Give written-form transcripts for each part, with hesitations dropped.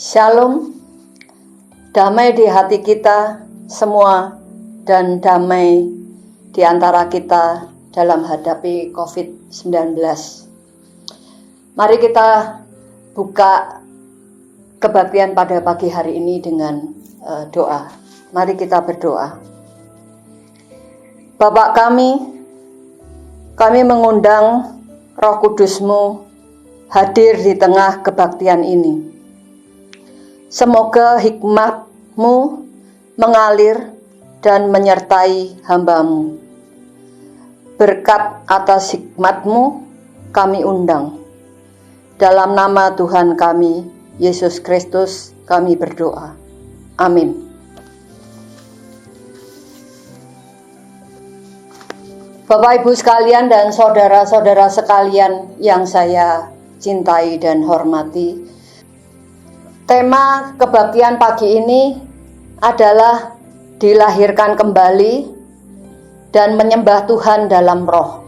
Shalom, damai di hati kita semua dan damai di antara kita dalam hadapi COVID-19. Mari kita buka kebaktian pada pagi hari ini dengan doa. Mari kita berdoa. Bapa kami mengundang Roh Kudus-Mu hadir di tengah kebaktian ini. Semoga hikmat-Mu mengalir dan menyertai hamba-Mu. Berkat atas hikmat-Mu kami undang. Dalam nama Tuhan kami, Yesus Kristus, kami berdoa. Amin. Bapak Ibu sekalian dan saudara-saudara sekalian yang saya cintai dan hormati, tema kebaktian pagi ini adalah dilahirkan kembali dan menyembah Tuhan dalam roh.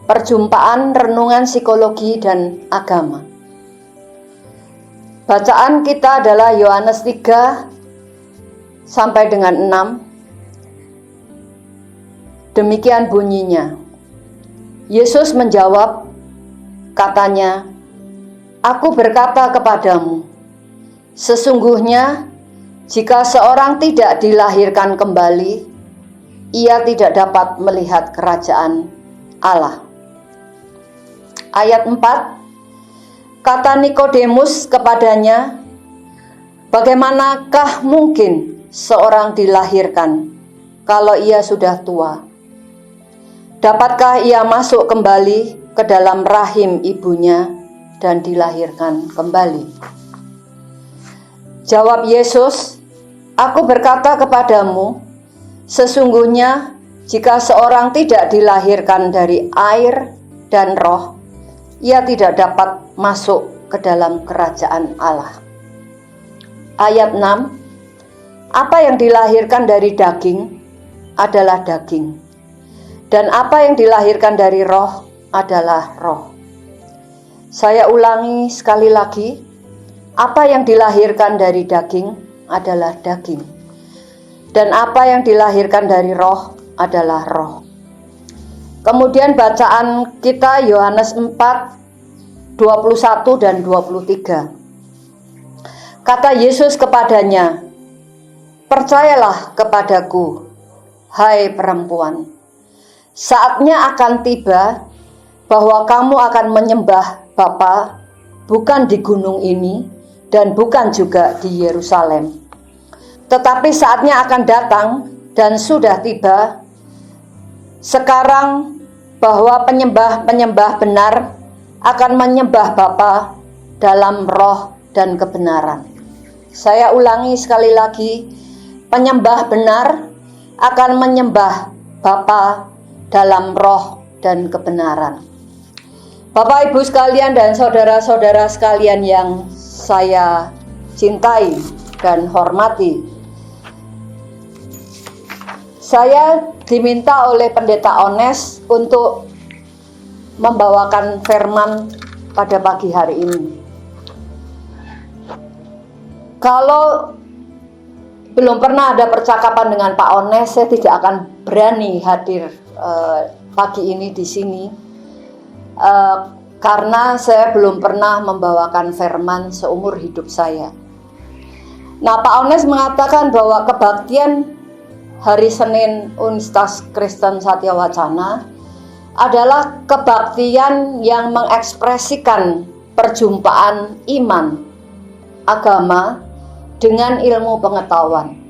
Perjumpaan renungan psikologi dan agama. Bacaan kita adalah Yohanes 3 sampai dengan 6. Demikian bunyinya. Yesus menjawab, katanya, "Aku berkata kepadamu, sesungguhnya jika seorang tidak dilahirkan kembali, ia tidak dapat melihat kerajaan Allah." Ayat 4, kata Nikodemus kepadanya, "Bagaimanakah mungkin seorang dilahirkan kalau ia sudah tua? Dapatkah ia masuk kembali ke dalam rahim ibunya dan dilahirkan kembali?" Jawab Yesus, "Aku berkata kepadamu, sesungguhnya jika seorang tidak dilahirkan dari air dan roh, ia tidak dapat masuk ke dalam kerajaan Allah." Ayat 6, apa yang dilahirkan dari daging adalah daging, dan apa yang dilahirkan dari roh adalah roh. Saya ulangi sekali lagi, apa yang dilahirkan dari daging adalah daging, dan apa yang dilahirkan dari roh adalah roh. Kemudian bacaan kita Yohanes 4, 21 dan 23. Kata Yesus kepadanya, "Percayalah kepadaku, hai perempuan, saatnya akan tiba bahwa kamu akan menyembah Bapa bukan di gunung ini dan bukan juga di Yerusalem. Tetapi saatnya akan datang dan sudah tiba sekarang bahwa penyembah-penyembah benar akan menyembah Bapa dalam roh dan kebenaran." Saya ulangi sekali lagi, penyembah benar akan menyembah Bapa dalam roh dan kebenaran. Bapak Ibu sekalian dan saudara-saudara sekalian yang saya cintai dan hormati, saya diminta oleh Pendeta Ones untuk membawakan firman pada pagi hari ini. Kalau belum pernah ada percakapan dengan Pak Ones, saya tidak akan berani hadir pagi ini di sini, karena saya belum pernah membawakan firman seumur hidup saya. Nah, Pak Ones mengatakan bahwa kebaktian hari Senin Universitas Kristen Satya Wacana adalah kebaktian yang mengekspresikan perjumpaan iman, agama, dengan ilmu pengetahuan.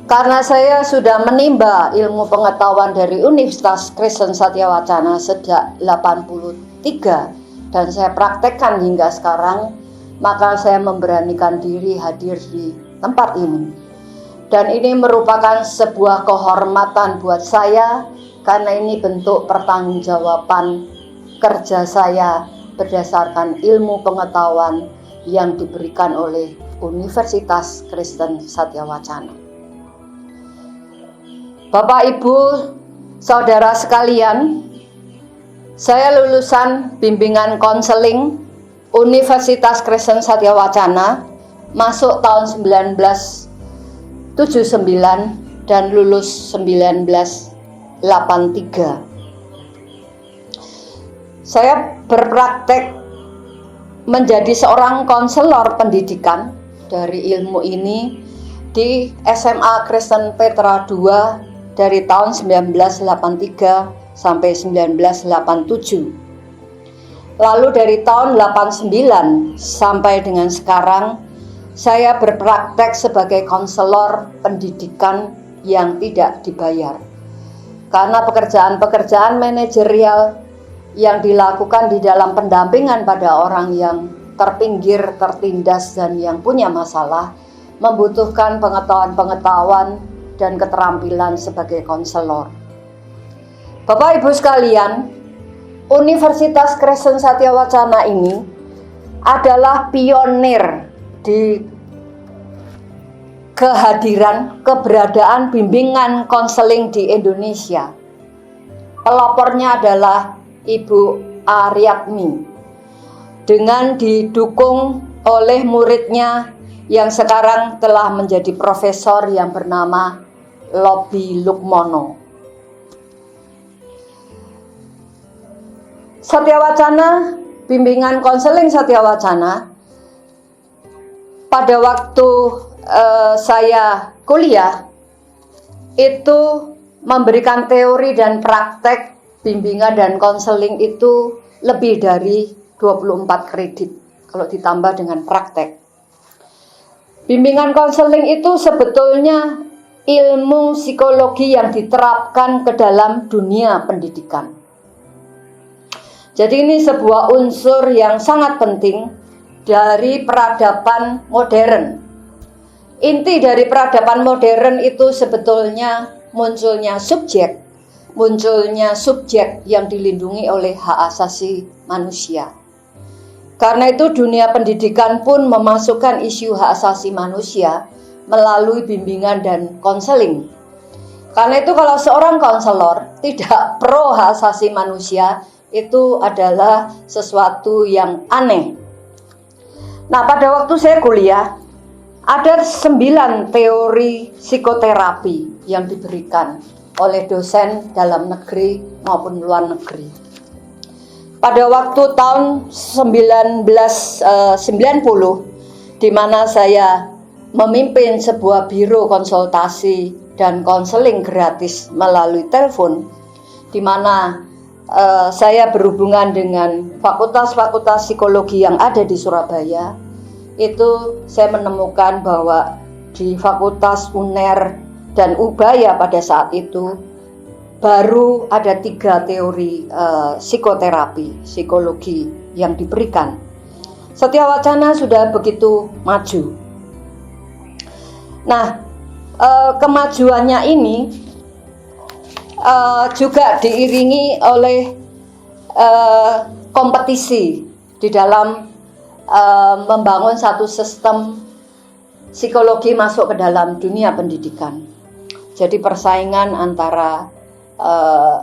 Karena saya sudah menimba ilmu pengetahuan dari Universitas Kristen Satya Wacana sejak 83 dan saya praktekkan hingga sekarang, maka saya memberanikan diri hadir di tempat ini. Dan ini merupakan sebuah kehormatan buat saya, karena ini bentuk pertanggungjawaban kerja saya berdasarkan ilmu pengetahuan yang diberikan oleh Universitas Kristen Satya Wacana. Bapak, Ibu, saudara sekalian, saya lulusan bimbingan konseling Universitas Kristen Satya Wacana, masuk tahun 1979 dan lulus 1983. Saya berpraktek menjadi seorang konselor pendidikan dari ilmu ini di SMA Kristen Petra II dari tahun 1983 sampai 1987. Lalu dari tahun 89 sampai dengan sekarang saya berpraktek sebagai konselor pendidikan yang tidak dibayar. Karena pekerjaan-pekerjaan manajerial yang dilakukan di dalam pendampingan pada orang yang terpinggir, tertindas, dan yang punya masalah membutuhkan pengetahuan-pengetahuan dan keterampilan sebagai konselor. Bapak Ibu sekalian, Universitas Kristen Satya Wacana ini adalah pionir di keberadaan bimbingan konseling di Indonesia. Pelopornya adalah Ibu Aryatmi, dengan didukung oleh muridnya yang sekarang telah menjadi profesor yang bernama Lobi Lukmono. Satya Wacana, bimbingan konseling Satya Wacana, pada waktu saya kuliah itu memberikan teori dan praktek bimbingan dan konseling itu lebih dari 24 kredit kalau ditambah dengan praktek. Bimbingan konseling itu sebetulnya ilmu psikologi yang diterapkan ke dalam dunia pendidikan. Jadi ini sebuah unsur yang sangat penting dari peradaban modern. Inti dari peradaban modern itu sebetulnya munculnya subjek yang dilindungi oleh hak asasi manusia. Karena itu dunia pendidikan pun memasukkan isu hak asasi manusia melalui bimbingan dan konseling. Karena itu kalau seorang konselor tidak pro hak asasi manusia, itu adalah sesuatu yang aneh. Nah, pada waktu saya kuliah, ada 9 teori psikoterapi yang diberikan oleh dosen dalam negeri maupun luar negeri. Pada waktu tahun 1990, di mana saya memimpin sebuah biro konsultasi dan konseling gratis melalui telepon, di mana saya berhubungan dengan fakultas-fakultas psikologi yang ada di Surabaya. Itu saya menemukan bahwa di Fakultas UNER dan Ubaya pada saat itu baru ada 3 teori psikoterapi, psikologi yang diberikan. Satya Wacana sudah begitu maju. Nah, kemajuannya ini juga diiringi oleh kompetisi di dalam membangun satu sistem psikologi masuk ke dalam dunia pendidikan. Jadi persaingan antara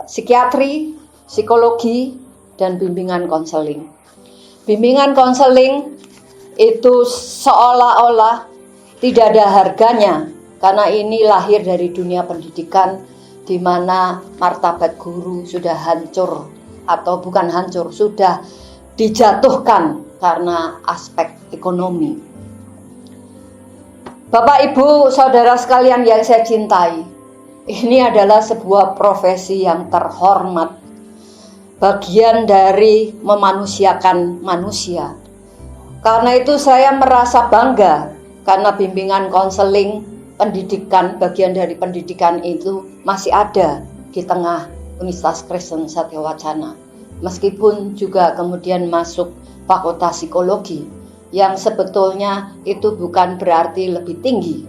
psikiatri, psikologi, dan bimbingan konseling. Bimbingan konseling itu seolah-olah tidak ada harganya karena ini lahir dari dunia pendidikan di mana martabat guru sudah hancur atau bukan hancur, sudah dijatuhkan karena aspek ekonomi. Bapak, Ibu, Saudara sekalian yang saya cintai, ini adalah sebuah profesi yang terhormat, bagian dari memanusiakan manusia. Karena itu saya merasa bangga karena bimbingan konseling pendidikan, bagian dari pendidikan itu masih ada di tengah Universitas Kristen Satya Wacana. Meskipun juga kemudian masuk fakultas psikologi, yang sebetulnya itu bukan berarti lebih tinggi.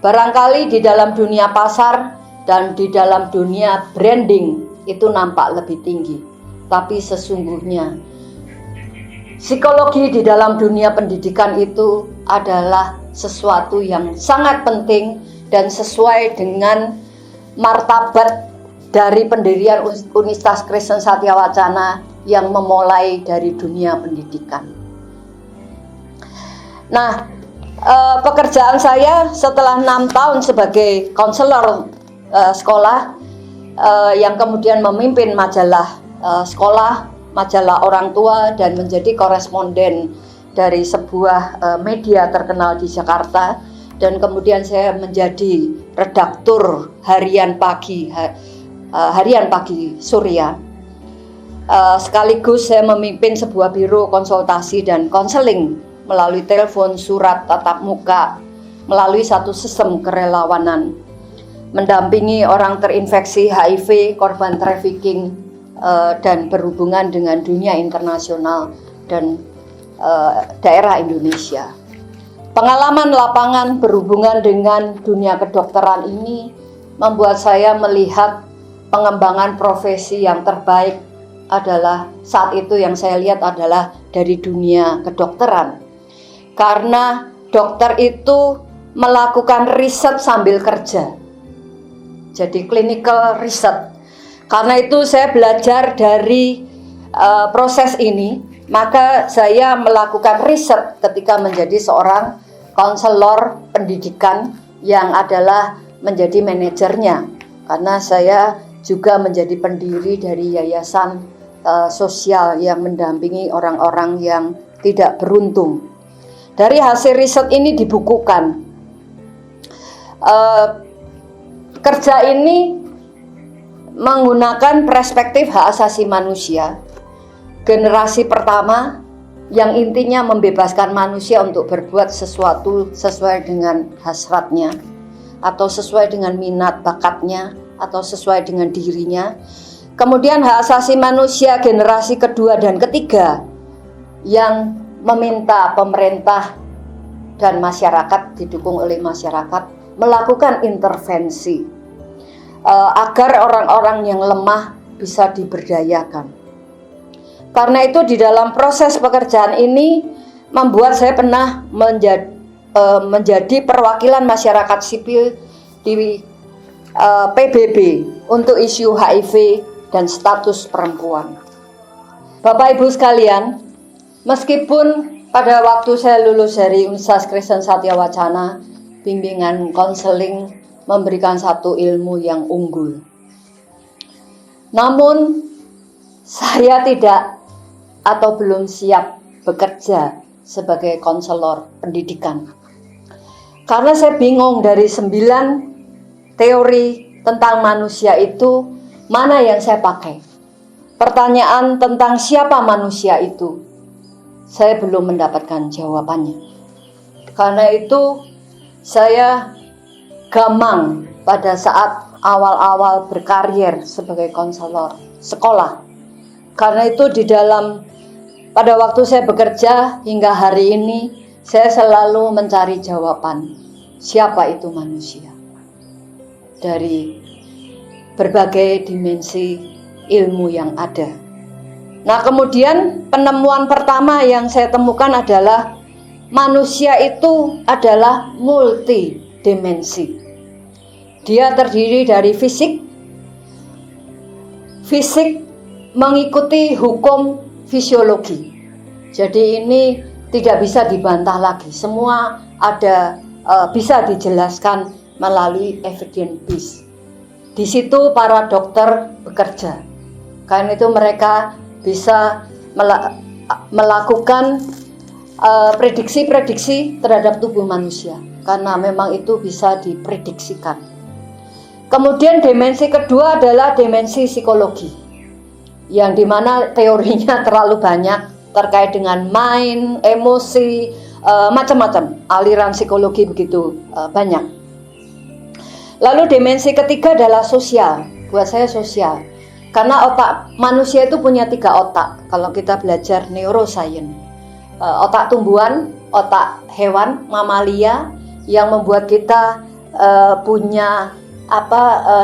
Barangkali di dalam dunia pasar dan di dalam dunia branding itu nampak lebih tinggi. Tapi sesungguhnya psikologi di dalam dunia pendidikan itu adalah sesuatu yang sangat penting dan sesuai dengan martabat dari pendirian Universitas Kristen Satya Wacana yang memulai dari dunia pendidikan. Nah, pekerjaan saya setelah 6 tahun sebagai konselor sekolah, yang kemudian memimpin majalah sekolah, majalah orang tua, dan menjadi koresponden dari sebuah media terkenal di Jakarta, dan kemudian saya menjadi redaktur harian pagi Surya. Sekaligus saya memimpin sebuah biro konsultasi dan konseling melalui telepon, surat, tatap muka, melalui satu sistem kerelawanan, mendampingi orang terinfeksi HIV, korban trafficking, dan berhubungan dengan dunia internasional dan daerah Indonesia. Pengalaman lapangan berhubungan dengan dunia kedokteran ini membuat saya melihat pengembangan profesi yang terbaik adalah saat itu yang saya lihat adalah dari dunia kedokteran. Karena dokter itu melakukan riset sambil kerja. Jadi clinical research. Karena itu saya belajar dari proses ini, maka saya melakukan riset ketika menjadi seorang konselor pendidikan yang adalah menjadi manajernya. Karena saya juga menjadi pendiri dari yayasan sosial yang mendampingi orang-orang yang tidak beruntung. Dari hasil riset ini dibukukan. Kerja ini menggunakan perspektif hak asasi manusia. Generasi pertama yang intinya membebaskan manusia untuk berbuat sesuatu sesuai dengan hasratnya, atau sesuai dengan minat bakatnya, atau sesuai dengan dirinya. Kemudian hak asasi manusia generasi kedua dan ketiga yang meminta pemerintah dan masyarakat, didukung oleh masyarakat, melakukan intervensi agar orang-orang yang lemah bisa diberdayakan. Karena itu di dalam proses pekerjaan ini membuat saya pernah menjadi perwakilan masyarakat sipil di PBB untuk isu HIV dan status perempuan. Bapak Ibu sekalian, meskipun pada waktu saya lulus dari Universitas Kristen Satya Wacana, bimbingan konseling memberikan satu ilmu yang unggul. Namun saya tidak atau belum siap bekerja sebagai konselor pendidikan. Karena saya bingung dari 9 teori tentang manusia itu, mana yang saya pakai. Pertanyaan tentang siapa manusia itu, saya belum mendapatkan jawabannya. Karena itu saya gamang pada saat awal-awal berkarir sebagai konselor sekolah. Karena itu pada waktu saya bekerja hingga hari ini, saya selalu mencari jawaban siapa itu manusia dari berbagai dimensi ilmu yang ada. Nah, kemudian penemuan pertama yang saya temukan adalah manusia itu adalah multidimensi. Dia terdiri dari fisik mengikuti hukum fisiologi. Jadi ini tidak bisa dibantah lagi. Semua bisa dijelaskan melalui evidence base. Di situ para dokter bekerja. Karena itu mereka bisa melakukan prediksi-prediksi terhadap tubuh manusia. Karena memang itu bisa diprediksikan. Kemudian dimensi kedua adalah dimensi psikologi, yang dimana teorinya terlalu banyak terkait dengan mind, emosi, macam-macam, aliran psikologi begitu banyak. Lalu dimensi ketiga adalah sosial, buat saya sosial, karena otak manusia itu punya 3 otak. Kalau kita belajar neuroscience, otak tumbuhan, otak hewan, mamalia, yang membuat kita punya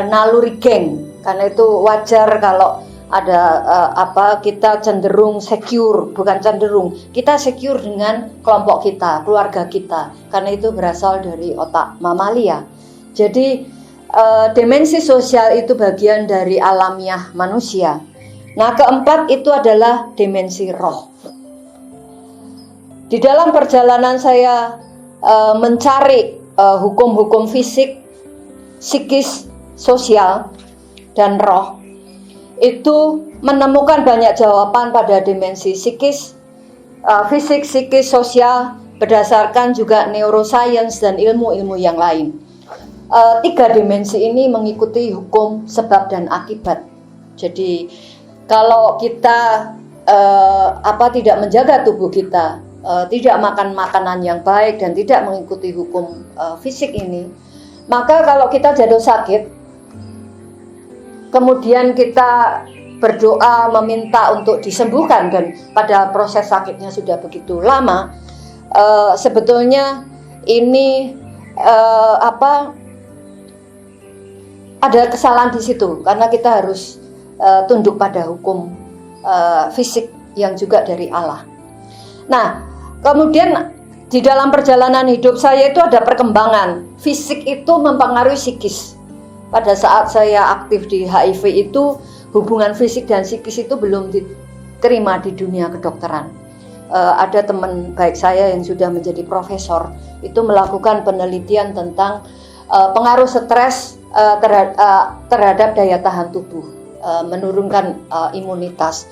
naluri geng. Karena itu wajar kalau ada kita cenderung secure, bukan cenderung, kita secure dengan kelompok kita, keluarga kita, karena itu berasal dari otak mamalia. Jadi dimensi sosial itu bagian dari alamiah manusia. Nah, keempat itu adalah dimensi roh. Di dalam perjalanan saya mencari hukum-hukum fisik, psikis, sosial, dan roh, itu menemukan banyak jawaban pada dimensi psikis, fisik, psikis, sosial, berdasarkan juga neuroscience dan ilmu-ilmu yang lain. Tiga dimensi ini mengikuti hukum sebab dan akibat. Jadi kalau kita tidak menjaga tubuh kita, tidak makan makanan yang baik dan tidak mengikuti hukum fisik ini, maka kalau kita jatuh sakit, kemudian kita berdoa meminta untuk disembuhkan dan pada proses sakitnya sudah begitu lama, sebetulnya ini ada kesalahan di situ, karena kita harus tunduk pada hukum fisik yang juga dari Allah. Nah, kemudian di dalam perjalanan hidup saya itu ada perkembangan. Fisik itu mempengaruhi psikis. Pada saat saya aktif di HIV itu, hubungan fisik dan psikis itu belum diterima di dunia kedokteran. Ada teman baik saya yang sudah menjadi profesor, itu melakukan penelitian tentang pengaruh stres terhadap daya tahan tubuh, menurunkan imunitas.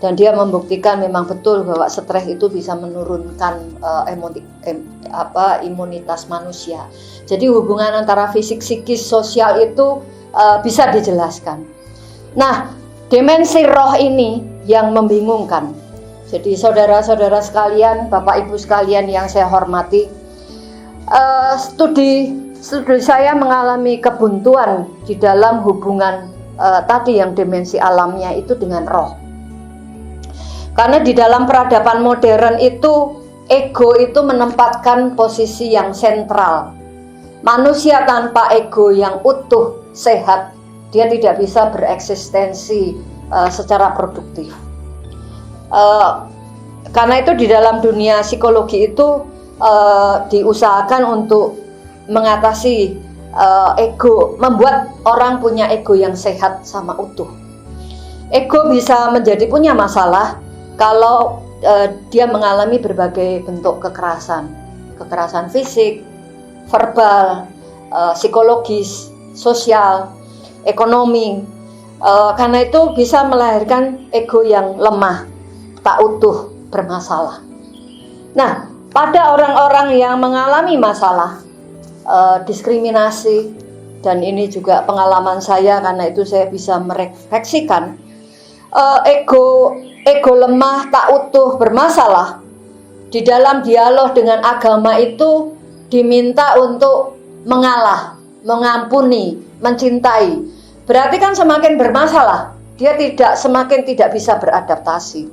Dan dia membuktikan memang betul bahwa stres itu bisa menurunkan imunitas manusia. Jadi hubungan antara fisik, psikis, sosial itu bisa dijelaskan. Nah, dimensi roh ini yang membingungkan. Jadi saudara-saudara sekalian, Bapak Ibu sekalian yang saya hormati, studi saya mengalami kebuntuan di dalam hubungan tadi yang dimensi alamnya itu dengan roh. Karena di dalam peradaban modern itu, ego itu menempatkan posisi yang sentral. Manusia tanpa ego yang utuh, sehat, dia tidak bisa bereksistensi secara produktif. Karena itu di dalam dunia psikologi itu diusahakan untuk mengatasi ego, membuat orang punya ego yang sehat sama utuh. Ego bisa menjadi punya masalah kalau dia mengalami berbagai bentuk kekerasan fisik, verbal, psikologis, sosial, ekonomi. Karena itu bisa melahirkan ego yang lemah, tak utuh, bermasalah. Nah, pada orang-orang yang mengalami masalah, diskriminasi, dan ini juga pengalaman saya, karena itu saya bisa merefleksikan, ego lemah, tak utuh, bermasalah, di dalam dialog dengan agama itu diminta untuk mengalah, mengampuni, mencintai. Berarti kan semakin bermasalah, dia semakin tidak bisa beradaptasi.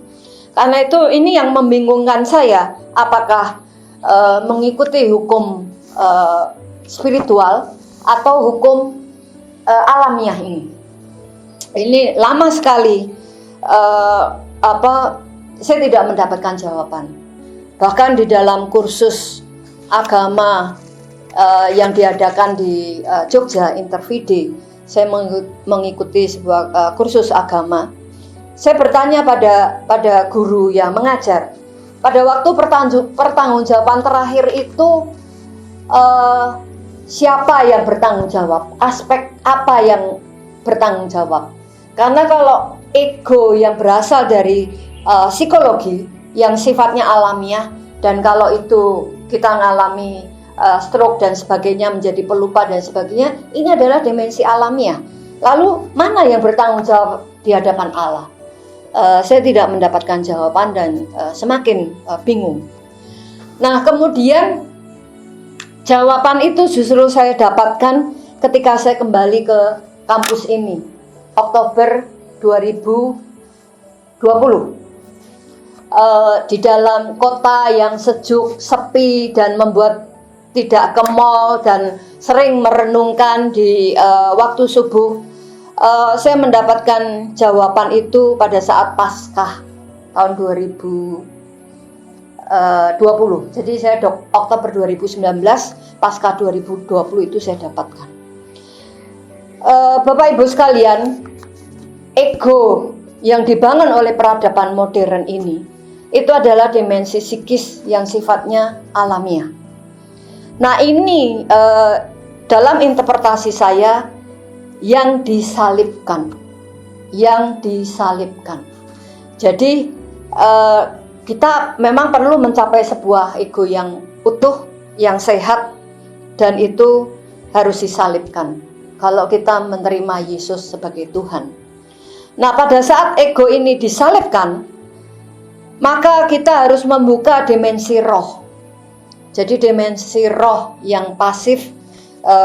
Karena itu ini yang membingungkan saya, apakah mengikuti hukum spiritual atau hukum alamiah ini. Ini lama sekali saya tidak mendapatkan jawaban. Bahkan di dalam kursus agama yang diadakan di Jogja Intervide, saya mengikuti sebuah kursus agama. Saya bertanya pada guru yang mengajar, pada waktu pertanggungjawaban terakhir itu siapa yang bertanggung jawab, aspek apa yang bertanggung jawab. Karena kalau ego yang berasal dari psikologi yang sifatnya alamiah, dan kalau itu kita mengalami stroke dan sebagainya, menjadi pelupa dan sebagainya, ini adalah dimensi alamiah. Lalu mana yang bertanggung jawab di hadapan Allah? Saya tidak mendapatkan jawaban dan semakin bingung. Nah, kemudian jawaban itu justru saya dapatkan ketika saya kembali ke kampus ini, Oktober 2020. Di dalam kota yang sejuk, sepi, dan membuat tidak ke mall dan sering merenungkan di waktu subuh, saya mendapatkan jawaban itu pada saat Paskah tahun 2020. Jadi saya Oktober 2019, Paskah 2020 itu saya dapatkan. Bapak Ibu sekalian, ego yang dibangun oleh peradaban modern ini itu adalah dimensi psikis yang sifatnya alamiah. Nah ini dalam interpretasi saya yang disalibkan. Jadi kita memang perlu mencapai sebuah ego yang utuh, yang sehat, dan itu harus disalibkan kalau kita menerima Yesus sebagai Tuhan. Nah pada saat ego ini disalibkan, maka kita harus membuka dimensi roh. Jadi dimensi roh yang pasif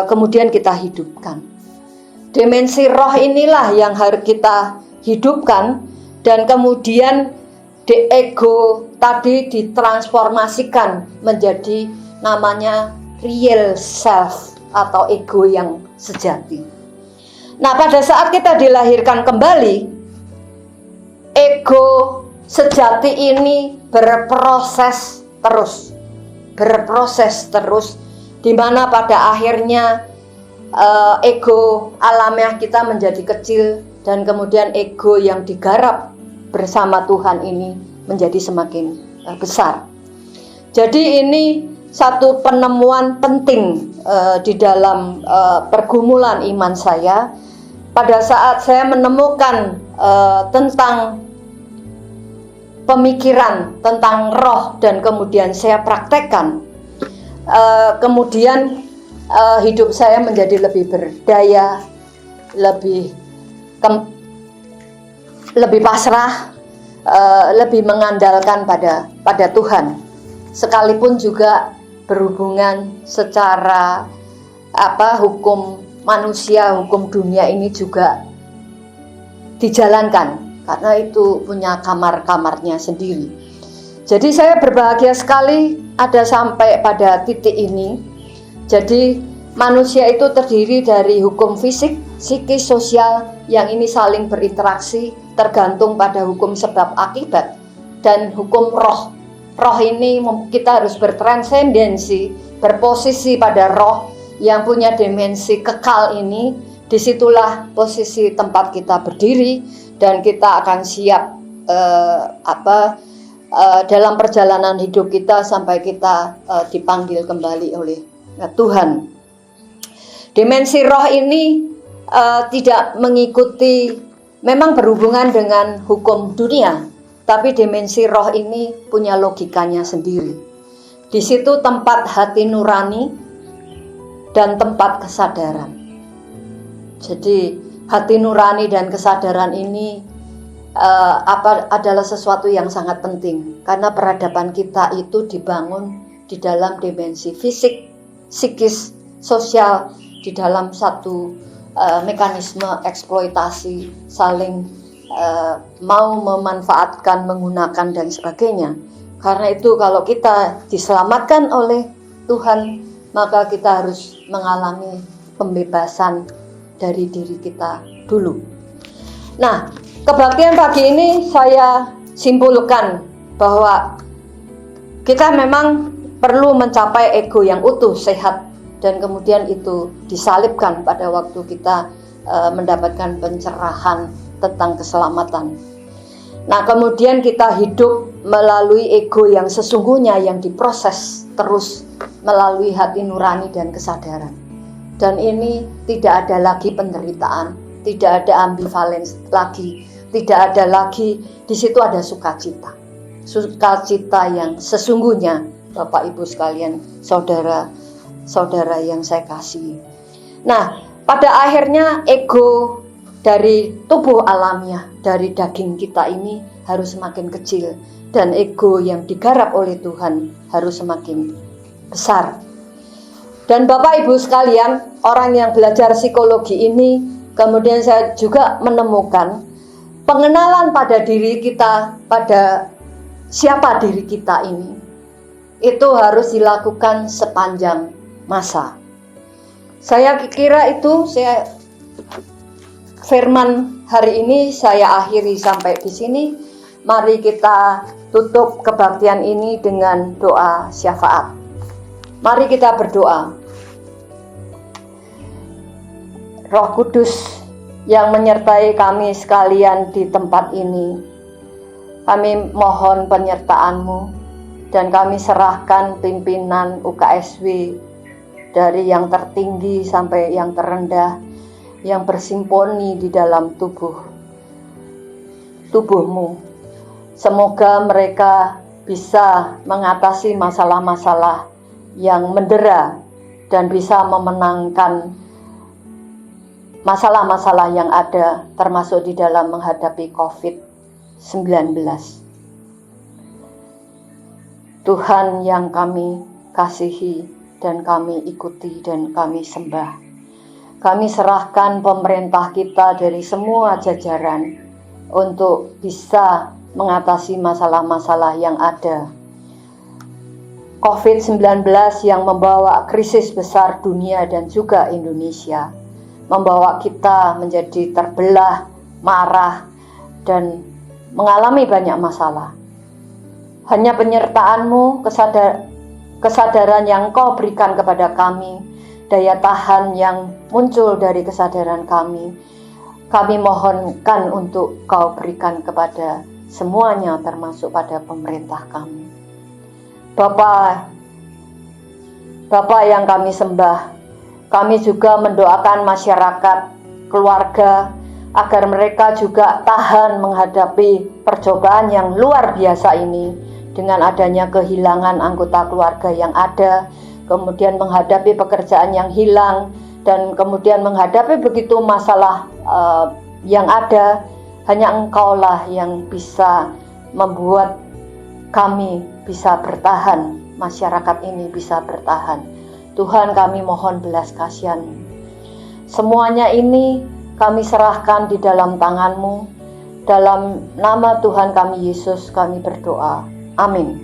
kemudian kita hidupkan. Dimensi roh inilah yang harus kita hidupkan, dan kemudian ego tadi ditransformasikan menjadi namanya real self atau ego yang sejati. Nah pada saat kita dilahirkan kembali, ego sejati ini berproses terus, di mana pada akhirnya ego alamiah kita menjadi kecil, dan kemudian ego yang digarap bersama Tuhan ini menjadi semakin besar. Jadi ini satu penemuan penting di dalam pergumulan iman saya pada saat saya menemukan tentang pemikiran tentang roh, dan kemudian saya praktekkan, kemudian hidup saya menjadi lebih berdaya, lebih pasrah, lebih mengandalkan pada Tuhan, sekalipun juga berhubungan secara hukum manusia, hukum dunia ini juga dijalankan, karena itu punya kamar-kamarnya sendiri. Jadi saya berbahagia sekali ada sampai pada titik ini. Jadi manusia itu terdiri dari hukum fisik, psikis, sosial yang ini saling berinteraksi tergantung pada hukum sebab akibat, dan hukum roh. Roh ini kita harus bertransendensi, berposisi pada roh yang punya dimensi kekal ini. Disitulah posisi tempat kita berdiri, dan kita akan siap dalam perjalanan hidup kita sampai kita dipanggil kembali oleh Tuhan. Dimensi roh ini tidak mengikuti, memang berhubungan dengan hukum dunia, tapi dimensi roh ini punya logikanya sendiri. Di situ tempat hati nurani dan tempat kesadaran. Jadi hati nurani dan kesadaran ini adalah sesuatu yang sangat penting, karena peradaban kita itu dibangun di dalam dimensi fisik, psikis, sosial, di dalam satu mekanisme eksploitasi, saling mau memanfaatkan, menggunakan, dan sebagainya. Karena itu kalau kita diselamatkan oleh Tuhan, maka kita harus mengalami pembebasan dari diri kita dulu. Nah, kebaktian pagi ini saya simpulkan bahwa kita memang perlu mencapai ego yang utuh, sehat, dan kemudian itu disalibkan pada waktu kita mendapatkan pencerahan tentang keselamatan. Nah, kemudian kita hidup melalui ego yang sesungguhnya, yang diproses terus melalui hati nurani dan kesadaran. Dan ini tidak ada lagi penderitaan, tidak ada ambivalens lagi, tidak ada lagi, di situ ada sukacita. Sukacita yang sesungguhnya, Bapak Ibu sekalian, saudara-saudara yang saya kasihi. Nah, pada akhirnya ego dari tubuh alamiah, dari daging kita ini harus semakin kecil, dan ego yang digarap oleh Tuhan harus semakin besar. Dan Bapak Ibu sekalian, orang yang belajar psikologi ini, kemudian saya juga menemukan pengenalan pada diri kita, pada siapa diri kita ini, itu harus dilakukan sepanjang masa. Saya kira itu firman hari ini saya akhiri sampai di sini. Mari kita tutup kebaktian ini dengan doa syafaat. Mari kita berdoa. Roh Kudus yang menyertai kami sekalian di tempat ini, Kami mohon penyertaan-Mu dan kami serahkan pimpinan UKSW dari yang tertinggi sampai yang terendah yang bersimponi di dalam tubuh-Mu. Semoga mereka bisa mengatasi masalah-masalah yang mendera dan bisa memenangkan masalah-masalah yang ada, termasuk di dalam menghadapi COVID-19. Tuhan yang kami kasihi dan kami ikuti dan kami sembah. Kami serahkan pemerintah kita dari semua jajaran untuk bisa mengatasi masalah-masalah yang ada. COVID-19 yang membawa krisis besar dunia dan juga Indonesia, membawa kita menjadi terbelah, marah, dan mengalami banyak masalah. Hanya penyertaan-Mu, kesadaran yang Kau berikan kepada kami, daya tahan yang muncul dari kesadaran kami mohonkan untuk Kau berikan kepada semuanya, termasuk pada pemerintah kami. Bapa yang kami sembah, kami juga mendoakan masyarakat, keluarga, agar mereka juga tahan menghadapi percobaan yang luar biasa ini, dengan adanya kehilangan anggota keluarga yang ada, kemudian menghadapi pekerjaan yang hilang, dan kemudian menghadapi begitu masalah yang ada. Hanya Engkaulah yang bisa membuat kami bisa bertahan, masyarakat ini bisa bertahan. Tuhan, kami mohon belas kasihan-Mu. Semuanya ini kami serahkan di dalam tangan-Mu. Dalam nama Tuhan kami Yesus kami berdoa. Amin.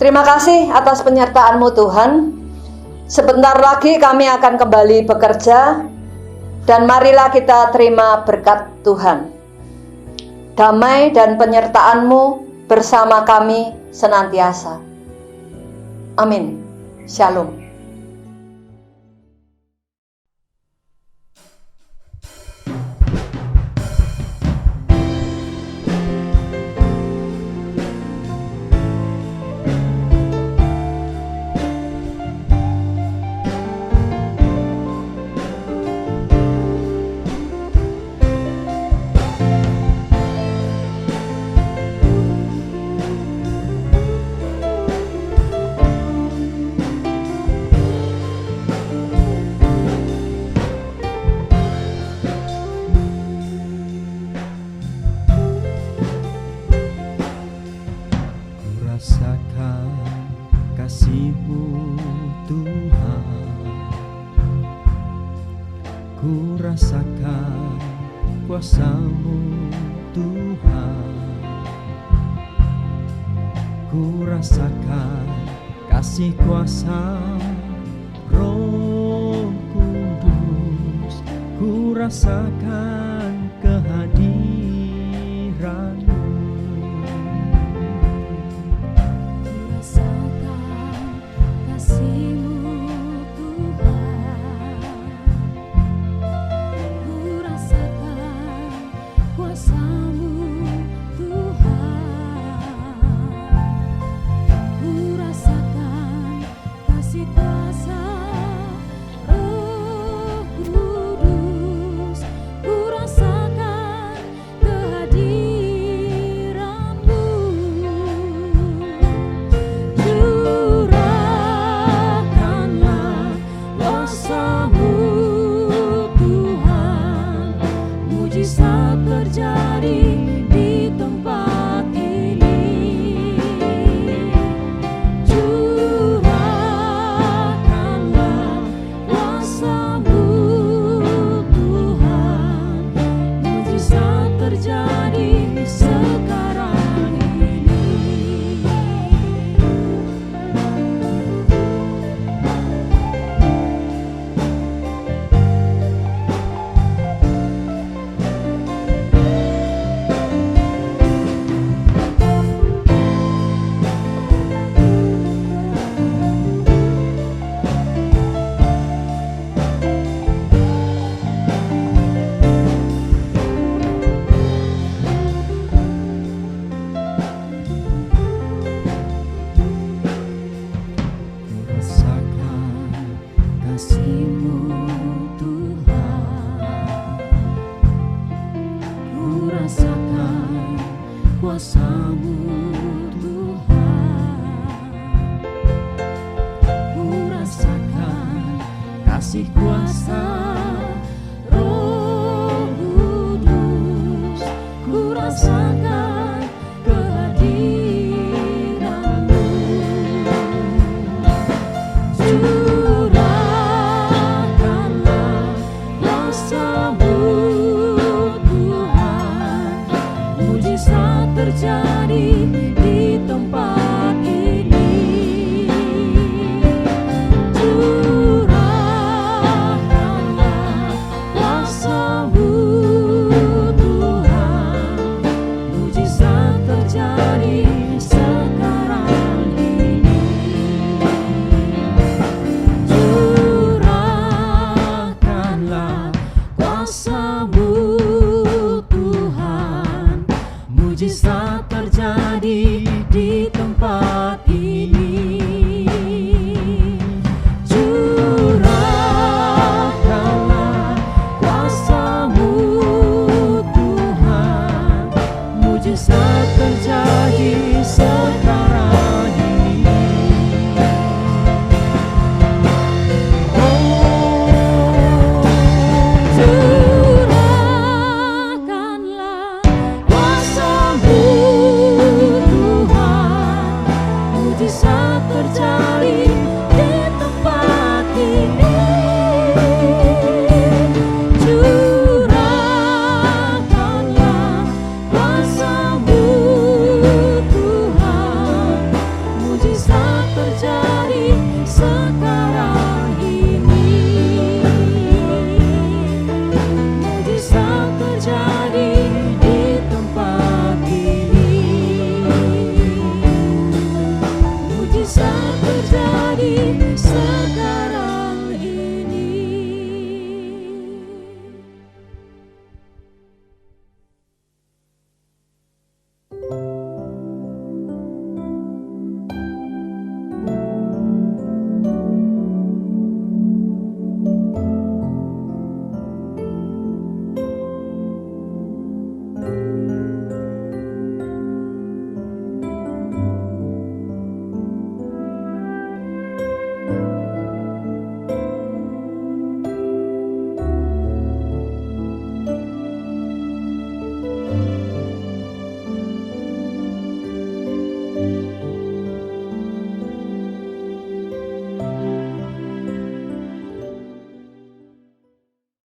Terima kasih atas penyertaan-Mu Tuhan. Sebentar lagi kami akan kembali bekerja, dan marilah kita terima berkat Tuhan. Damai dan penyertaan-Mu bersama kami senantiasa. Amin. Shalom. Rasakan kuasa-Mu Tuhan, ku rasakan kasih kuasa Roh Kudus, ku rasakan kehadiran-Mu. Ku rasakan kasih-Mu Tuhan, ku rasakan kuasa-Mu Tuhan, ku rasakan kasih kuasa Roh Kudus, ku rasakan kehadiran-Mu. Curahkanlah kuasa-Mu Tuhan, mujizat terjadi rasakan kuasa-Mu Tuhan. Ku rasakan kasih kuasa Roh Kudus, ku rasakan kehadiran-Mu. Curahkanlah kuasa-Mu Tuhan, mujizat terjadi di tempat ini. Curahkanlah kuasa-Mu Tuhan, mujizat terjadi sekarang ini. Curahkanlah kuasa-Mu Tuhan, mujizat